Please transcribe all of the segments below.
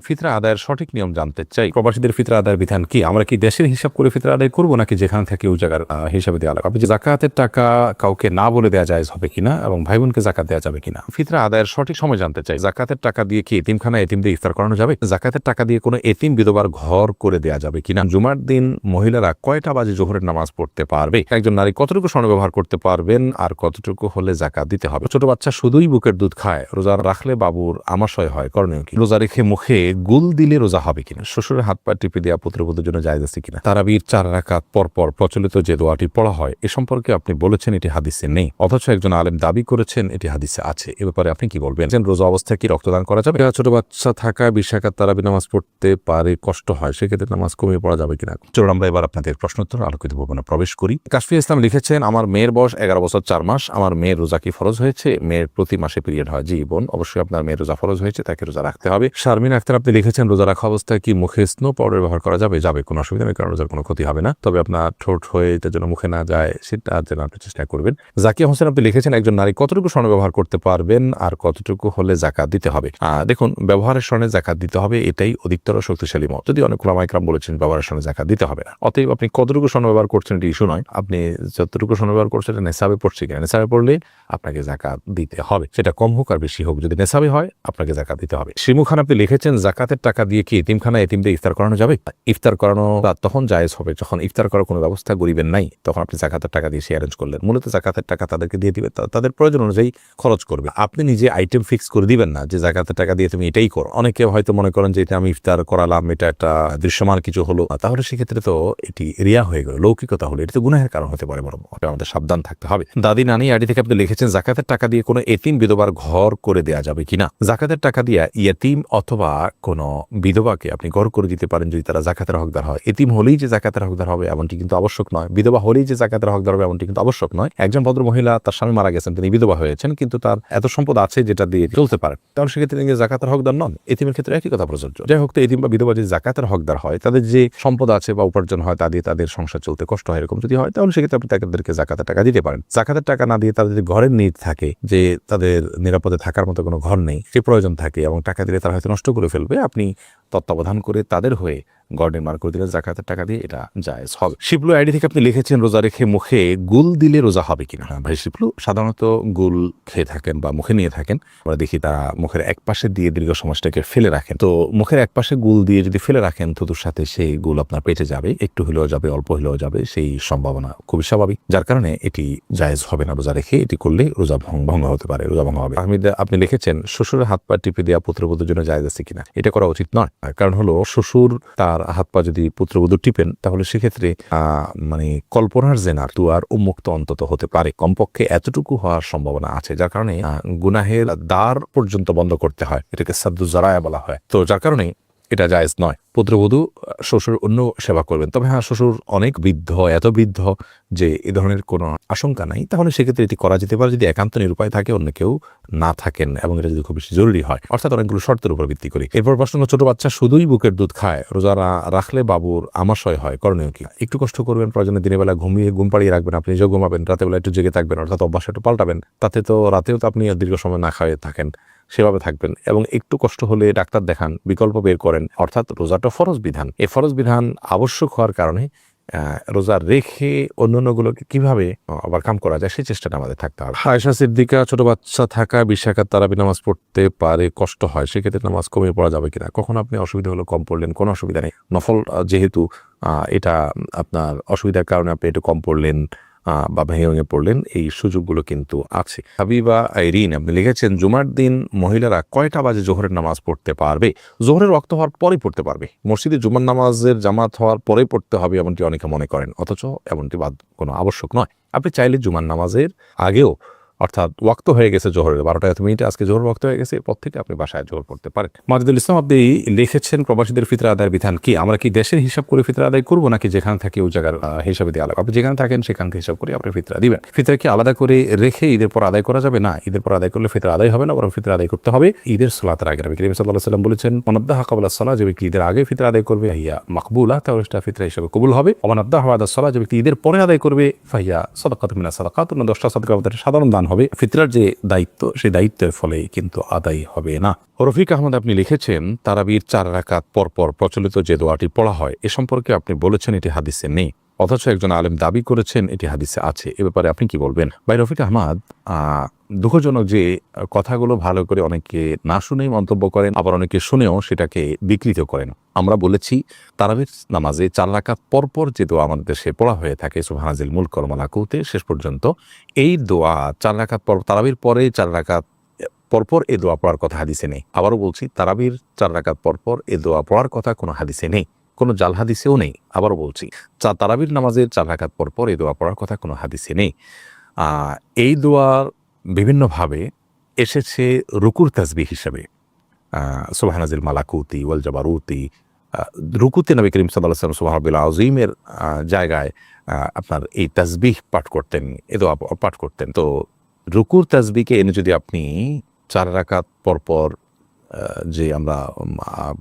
ফিতরা আদায়ের সঠিক নিয়ম জানতে চাই। প্রবাসীদের ফিতরা আদায়ের বিধান কি? আমরা কি দেশের হিসাব করে ফিতরা আদায় করবো নাকি যেখানে থাকে ওই জায়গার হিসাবে দেওয়া লাগবে? আপনি যে জাকাতের টাকা কাউকে না বলে দেওয়া যায় হবে কিনা এবং ভাই বোনকে জাকাত দেওয়া যাবে কিনা? ফিতরা আদায়ের সঠিক সময় জানতে চাই। জাকাতের টাকা দিয়ে কি এতিমখানা এতিমদের ইফতার করানো যাবে? জাকাতের টাকা দিয়ে কোনো এতিম বিধবার ঘর করে দেওয়া যাবে কিনা? জুমার দিন মহিলারা কয়টা বাজে জোহরের নামাজ পড়তে পারবে? একজন নারী কতটুকু স্বর্ণ ব্যবহার করতে পারবেন আর কতটুকু হলে জাকাত দিতে হবে? ছোট বাচ্চা শুধুই বুকের দুধ খায়, রোজা রাখলে বাবুর আমাশয় হয়, করণীয় কি? রোজা রেখে মুখে গুল দিলে রোজা হবে কিনা? শ্বশুরের হাত পা টিপে দেওয়া পুত্রবধূর জন্য জায়েজ আছে কিনা? তারাবির 4 রাকাত পর পর প্রচলিত যে দোয়াটি পড়া হয় এ সম্পর্কে আপনি বলেছেন এটি হাদিসে নেই, অথচ একজন আলেম দাবি করেছেন এটি হাদিসে আছে। এ ব্যাপারে আপনি কি বলবেন? রোজা অবস্থায় কি রক্তদান করা যাবে? ছোট বাচ্চা থাকা 20 রাকাত তারাবি নামাজ পড়তে পারে, কষ্ট হয়, সেক্ষেত্রে নামাজ কমিয়ে পড়া যাবে কিনা? চলুন আমরা এবার আপনাদের প্রশ্নোত্তর আলোকিত ভবনে প্রবেশ করি। কাশফিয়া ইসলাম লিখেছেন, আমার মেয়ের বয়স 11 বছর 4 মাস। আমার মেয়ের রোজা কি ফরজ হয়েছে? মেয়ের প্রতি মাসে পিরিয়ড হয়। জি বোন, অবশ্যই আপনার মেয়ের রোজা ফরজ হয়েছে, তাকে রোজা রাখতে হবে। শারমিন আক্তার আপনি লিখেছেন, রোজা রাখা অবস্থায় কি মুখে স্নো পাউডার ব্যবহার করা যাবে? যাবে, কোনো অসুবিধা নেই, কারণ রোজার কোনো ক্ষতি হবে না। তবে আপনার ঠোঁট হয়ে এটার জন্য মুখে না যায় সেটা যেন আপনি চেষ্টা করবেন। জাকিয়া হোসেন আপনি লিখেছেন, একজন নারী কতটুকু স্বর্ণ ব্যবহার করতে পারবেন আর কতটুকু হলে জাকাত দিতে হবে? দেখুন, ব্যবহারের স্বর্ণে জাকাত দিতে হবে, এটাই অধিকতর শক্তিশালী মত। যদি অনেক ওলামা ইকরাম বলেছেন ব্যবহারের স্বর্ণে জাকাত দিতে হবে না। অতএব আপনি কতটুকু স্বর্ণ ব্যবহার করছেন এটি ইস্যু নয়, আপনি যতটুকু স্বর্ণ ব্যবহার করছেন এটা নেশাবে পড়ছে কিনা, নেশাবে পড়লে আপনাকে জাকাত দিতে হবে, সেটা কম হোক আর বেশি হোক, যদি নেশাবে হয় আপনাকে জাকাত দিতে হবে। শিমু খান আপনি লিখেছেন, জাকাতের টাকা দিয়ে কি এতিমখানা এতিমদের ইফতার করানো যাবে? ইফতার করানো তখন জায়েজ হবে যখন ইফতার করার কোনো ব্যবস্থা গরিবের নাই, তখন আপনি জাকাতের টাকা দিয়ে সে অ্যারেঞ্জ করলেন। মূলত জাকাতের টাকা তাদেরকে দিয়ে দিবে, তাদের প্রয়োজন অনুযায়ী খরচ করবে। আপনি নিজে আইটেম ফিক্স করে দিবেন না যে জাকাতের টাকা দিয়ে তুমি এটাই করো। অনেকে হয়তো মনে করেন যে এটা আমি ইফতার করালাম, এটা একটা দৃশ্যমান কিছু হলো, তাহলে সেক্ষেত্রে তো এটি রিয়া হয়ে গেল, লৌকিকতা হলো, এটা তো গুনাহের কারণ হতে পারে, বরং আমাদের সাবধান থাকতে হবে। দাদি নানি আইডি থেকে আপনি লিখেছেন, জাকাতের টাকা দিয়ে কোনো এতিম বিধবার ঘর করে দেওয়া যাবে কিনা? জাকাতের টাকা দিয়ে ইয়েতিম অথবা কোনো বিধবাকে আপনি ঘর করে দিতে পারেন যদি তারা জাকাতের হকদার হয়। এতিম হলেই যে জাকাতের হকদার হবে এমনটি কিন্তু আবশ্যক নয়, বিধবা হলেই যে জাকাতের হকদার হবে এমনটি কিন্তু আবশ্যক নয়। একজন ভদ্র মহিলা, তার স্বামী মারা গেছেন, তিনি বিধবা হয়েছেন, কিন্তু তার এত সম্পদ আছে যেটা দিয়ে চলতে পারেন, তাহলে সেক্ষেত্রে তিনি জাকাতের হকদার নন। এতিমের ক্ষেত্রে একই কথা প্রযোজ্য। যাই হোক, তো এতিম বা বিধবা যদি জাকাতের হকদার হয়, তাদের যে সম্পদ আছে বা উপার্জন হয় তা দিয়ে তাদের সংসার চলতে কষ্ট হয়, এরকম যদি হয়, তাহলে সেক্ষেত্রে আপনি তাদেরকে জাকাতের টাকা দিতে পারেন। জাকাতের টাকা না দিয়ে তাদের যদি ঘরের নিড থাকে, যে তাদের নিরাপদে থাকার মতো কোনো ঘর নেই, সে প্রয়োজন থাকে এবং টাকা দিলে তারা হয়তো নষ্ট করে ফেলবে, আপনি তত্ত্বাবধান করে তাদের হয়ে ঘর নির্মাণ করে দিলে জাকাতের টাকা দিয়ে এটা জায়েজ হবে। শিবলু আইডি থেকে আপনি লিখেছেন, রোজা রেখে মুখে গুল দিলে রোজা হবে কিনা? ভাই শিবলু, সাধারণত গুল খেয়ে থাকেন বা মুখে নিয়ে থাকেন, আমরা দেখি তারা মুখের এক পাশে দিয়ে দীর্ঘ সময়টাকে ফেলে রাখেন। তো মুখের এক পাশে গুল দিয়ে যদি ফেলে রাখেন, থুতুর সাথে সেই গুল আপনার পেটে যাবে, একটু হলেও যাবে, অল্প হলেও যাবে, সেই সম্ভাবনা খুবই স্বাভাবিক, যার কারণে এটি জায়েজ হবে না। রোজা রেখে এটি করলে রোজা ভঙ্গ হতে পারে, রোজা ভঙ্গ হবে। আপনি লিখেছেন, শ্বশুরের হাত পা টিপে দেওয়া পুত্রবধূর জন্য জায়েজ আছে কিনা? এটা করা উচিত নয়, কারণ হলো শ্বশুর তার হাত পা যদি পুত্রবধূ টিপেন, তাহলে সেক্ষেত্রে মানে কল্পনার জেনার দুয়ার উন্মুক্ত অন্তত হতে পারে, কমপক্ষে এতটুকু হওয়ার সম্ভাবনা আছে, যার কারণে গুনাহের দ্বার পর্যন্ত বন্ধ করতে হয়, এটাকে সাদ্দু জারায়া বলা হয়। তো যার কারণে এটা জায়েজ নয়। পুত্রবধূ শ্বশুর অন্য সেবা করবেন, তবে হ্যাঁ, শ্বশুর অনেক বৃদ্ধ, এত বৃদ্ধ যে এ ধরনের কোনো আশঙ্কা নাই, তাহলে সেক্ষেত্রে এটি করা যেতে পারে যদি একান্ত নিরুপায় থাকে, অন্য কেউ না থাকেন এবং এটা যদি খুব বেশি জরুরি হয়, অর্থাৎ অনেকগুলো শর্তের উপর ভিত্তি করে। এরপর প্রশ্ন, ছোট বাচ্চা শুধুই বুকের দুধ খায়, রোজা রাখলে বাবুর আমাশয় হয়, করণীয় কি? একটু কষ্ট করবেন, প্রয়োজনে দিনের বেলা ঘুম পাড়িয়ে রাখবেন, আপনি নিজেও ঘুমাবেন, রাতের বেলা একটু জেগে থাকবেন, অর্থাৎ অভ্যাস একটু পাল্টাবেন, তাতে তো রাতেও তো আপনি দীর্ঘ সময় না খাওয়া থাকেন, সেভাবে থাকবেন। এবং একটু কষ্ট হলে ডাক্তার দেখান, বিকল্প বের করেন, অর্থাৎ রোজাটা ফরজ বিধান, এই ফরজ বিধান আবশ্যক হওয়ার কারণে রোজা রেখে অন্যান্যগুলোকে কিভাবে ওভারকাম করা যায় সেই চেষ্টাটা আমাদের থাকতে হবে। আয়েশা সিদ্দিকা, ছোট বাচ্চা থাকা 20 রাকাত তারাবি নামাজ পড়তে পারে, কষ্ট হয়, সেক্ষেত্রে নামাজ কমিয়ে পড়া যাবে কিনা? কখন আপনি অসুবিধা হলো কম পড়লেন, কোনো অসুবিধা নেই। নফল যেহেতু এটা আপনার অসুবিধার কারণে আপনি একটু কম পড়লেন বা ভেঙে পড়লেন, এই সুযোগগুলো কিন্তু আছে। হাবিবা আইরিন আপনি লিখেছেন, জুমার দিন মহিলারা কয়টা বাজে জোহরের নামাজ পড়তে পারবে? জোহরের ওয়াক্ত হওয়ার পরেই পড়তে পারবে, মসজিদে জুমার নামাজের জামাত হওয়ার পরেই পড়তে হবে এমনটি অনেকে মনে করেন, অথচ এমনটি কোনো আবশ্যক নয়। আপনি চাইলে জুমার নামাজের আগেও, অর্থাৎ ওয়াক্ত হয়ে গেছে জোহরের 12টা এত মিনিটে, আজকে জোহর ওয়াক্ত হয়ে গেছে, এরপর থেকে আপনি বাসায় জোহর পড়তে পারেন। মাজিদুল ইসলাম আপনি লিখেছেন, প্রবাসীদের ফিতরা আদায়ের বিধান কি? আমরা কি দেশের হিসাব করে ফিতরা আদায় করবো নাকি যেখানে থাকে ওই জায়গার হিসাবে দেওয়া লাগবে? আপনি যেখানে থাকেন সেখানকে হিসাব করে আপনি ফিতরা দিবেন। ফিতরা কি আলাদা করে রেখে ঈদের পর আদায় করা যাবে? না, ঈদের পর আদায় করলে ফিতরা আদায় হবে না, বরং ফিতরা আদায় করতে হবে ঈদের সালাতের আগে। নবী করিম সাল্লাল্লাহু আলাইহি ওয়াসাল্লাম বলেছেন, মানাদ্দাহা ক্বাবলা সালাহ, যে ব্যক্তি ঈদের আগে ফিতরা আদায় করবে ফাহিয়া মাকবুলা, তাহলে সেটা ফিতরা হিসেবে কবুল হবে। ওয়া মানাদ্দাহা বা'দা সালাহ, যে ব্যক্তি ঈদের পরে আদায় করবে ফাহিয়া সাদাকাতুম মিনাস সাদাকাত, 10টা সাদকা আমাদের সাধারণ দান হবে, ফিতরার যে দায়িত্ব সেই দায়িত্বের ফলে কিন্তু আদায় হবে না। রফিক আহমদ আপনি লিখেছেন, তারাবির 4 রাকাত পরপর প্রচলিত যে দোয়াটি পড়া হয় এ সম্পর্কে আপনি বলেছেন এটি হাদিসে নেই, অথচ একজন আলেম দাবি করেছেন এটি হাদিসে আছে। এ ব্যাপারে আপনি কি বলবেন? ভাই রফিক আহমদ, দুঃখজনক যে কথাগুলো ভালো করে অনেকে না শুনেই মন্তব্য করেন, আবার অনেকে শুনেও সেটাকে বিকৃত করেন। আমরা বলেছি তারাবির নামাজে 4 রাকাত পরপর যে দোয়া আমাদের দেশে পড়া হয়ে থাকে সুবহানাল মুলক ওয়া মালাকুতে শেষ পর্যন্ত, এই দোয়া 4 রাকাত পর, তারাবির পরে 4 রাকাত পরপর এ দোয়া পড়ার কথা হাদিসে নেই। আবারও বলছি, তারাবির 4 রাকাত পরপর এ দোয়া পড়ার কথা কোনো হাদিসে নেই, কোনো জাল হাদিসেও নেই। আবারও বলছি, তারাবির নামাজের 4 রাকাত পরপর এই দোয়া পড়ার কথা কোনো হাদিসে নেই। এই দোয়ার বিভিন্নভাবে এসেছে রুকুর তাসবিহ হিসেবে, সুবহানাল মালাকুতি ওয়াল জাবারুতি। রুকুতে নবী করিম সাল্লাল্লাহু আলাইহি ওয়াসাল্লাম সুবহানাল আযীমের জায়গায় আপনার এই তাসবিহ পাঠ করতেন, এ দোয়া পাঠ করতেন। তো রুকুর তাসবিহকে এনে যদি আপনি 4 রাকাত পরপর যে আমরা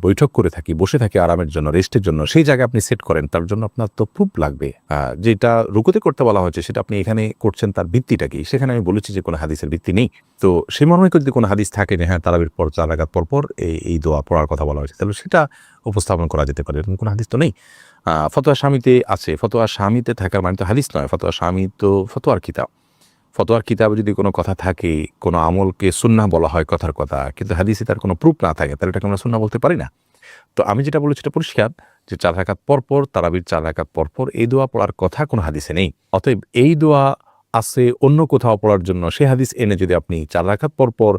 বৈঠক করে থাকি, বসে থাকি আরামের জন্য, রেস্টের জন্য, সেই জায়গায় আপনি সেট করেন, তার জন্য আপনার তো প্রুফ লাগবে। যেটা রুকুতে করতে বলা হয়েছে সেটা আপনি এখানে করছেন, তার ভিত্তিটা কি? সেখানে আমি বলেছি যে কোনো হাদিসের ভিত্তি নেই। তো সে মর্মে যদি কোনো হাদিস থাকে যে হ্যাঁ তারাবির পর 4 রাকাত পরপর এই দোয়া পড়ার কথা বলা হয়েছে, তাহলে সেটা উপস্থাপন করা যেতে পারে। এরকম কোনো হাদিস তো নেই। ফতোয়া শামিতে আছে, ফতোয়া শামিতে থাকার মানে তো হাদিস নয়। ফতোয়া শামি তো ফতোয়ার কিতাব। ফতোয়ার কিতাবে যদি কোনো কথা থাকে, কোনো আমলকে সুন্নাহ বলা হয় কথার কথা, কিন্তু হাদিসে তার কোনো প্রুফ না থাকে, তাহলে এটাকে আমরা সুন্নাহ বলতে পারি না। তো আমি যেটা বলেছি এটা পরিষ্কার যে 4 রাকাত পরপর, তারাবির 4 রাকাত পরপর এই দোয়া পড়ার কথা কোনো হাদিসে নেই। অতএব এই দোয়া আছে অন্য কোথাও পড়ার জন্য, সে হাদিস এনে যদি আপনি 4 রাকাত পরপর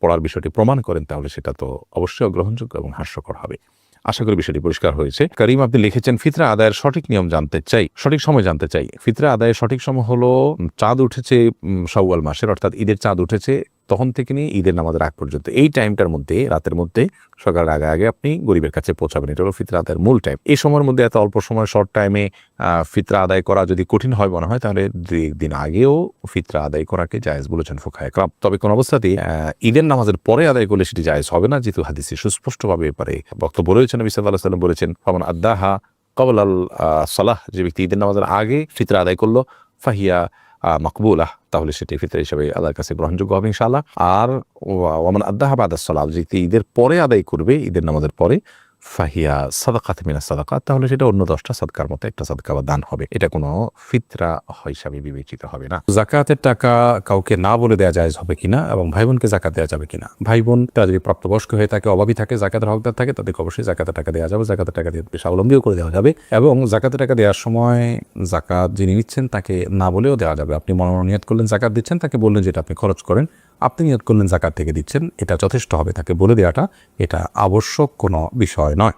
পড়ার বিষয়টি প্রমাণ করেন, তাহলে সেটা তো অবশ্যই অগ্রহণযোগ্য এবং হাস্যকর হবে। আশা করি বিষয়টি পরিষ্কার হয়েছে। করিম আপনি লিখেছেন, ফিতরা আদায়ের সঠিক নিয়ম জানতে চাই, সঠিক সময় জানতে চাই। ফিতরা আদায়ের সঠিক সময় হলো চাঁদ উঠেছে শাওয়াল মাসের, অর্থাৎ ঈদের চাঁদ উঠেছে তখন থেকে নিয়ে ঈদের নামাজের আগ পর্যন্ত, এই টাইমটার মধ্যে, রাতের মধ্যে, সকালের আগে আগে আপনি গরিবের কাছে পৌঁছাবেন। এটা হলো ফিতরা আদায়ের মূল টাইম। এই সময়ের মধ্যে এত অল্প সময়, শর্ট টাইমে ফিতরা আদায় করা যদি কঠিন হয় মনে হয়, তাহলে 2-1 দিন আগেও ফিতরা আদায় করাকে জায়েজ বলেছেন ফুকাহায়ে কেরাম। তবে কোন অবস্থাতেই ঈদের নামাজের পরে আদায় করলে সেটি জায়েজ হবে না, যেহেতু হাদিসে সুস্পষ্টভাবে ব্যাপারে বক্তব্য রয়েছেন। নবী সাল্লাল্লাহু আলাইহি ওয়াসাল্লাম বলেছেন, ফামান আদ্দাহা ক্বাবলাল সালাহ, যে ব্যক্তি ঈদের নামাজের আগে ফিতরা আদায় করলো, ফাহিয়া মকবুলাহ, তাহলে সেটি ফিতরা হিসেবে আল্লাহর কাছে গ্রহণযোগ্য হবে ইনশাআল্লাহ। আর ওয়ামান আদ্দাহা বাদাস সালাহ, যে ঈদের পরে আদায় করবে, ঈদের নামাজের পরে, ফাহিয়া সাদাকাত মিনাস সাদাকাত, তাহলে সেটা অন্য 10টা সাদকার মতো একটা সাদকা বা দান হবে। এটা কোনো ফিতরা হিসাবে বিবেচিত হবে না। যাকাতের টাকা কাউকে না বলে দেওয়া জায়েজ হবে কিনা, এবং ভাই বোনকে যাকাত দেওয়া যাবে কিনা? ভাই বোন তারা যদি প্রাপ্তবয়স্ক হয়ে থাকে, অভাবী থাকে, যাকাতের হকদার থাকে, তাদেরকে অবশ্যই যাকাতের টাকা দেওয়া যাবে। যাকাতের টাকা দিয়ে স্বাবলম্বীও করে দেওয়া যাবে, এবং যাকাতের টাকা দেওয়ার সময় যাকাত যিনি নিচ্ছেন তাকে না বলেও দেওয়া যাবে। আপনি মনোনিয়ত করলেন যাকাত দিচ্ছেন, তাকে বললেন যেটা আপনি খরচ করেন, আপনি নিয়ত করলেন যাকাত থেকে দিচ্ছেন, এটা যথেষ্ট হবে। তাকে বলে দেওয়াটা এটা আবশ্যক কোনো বিষয় নয়।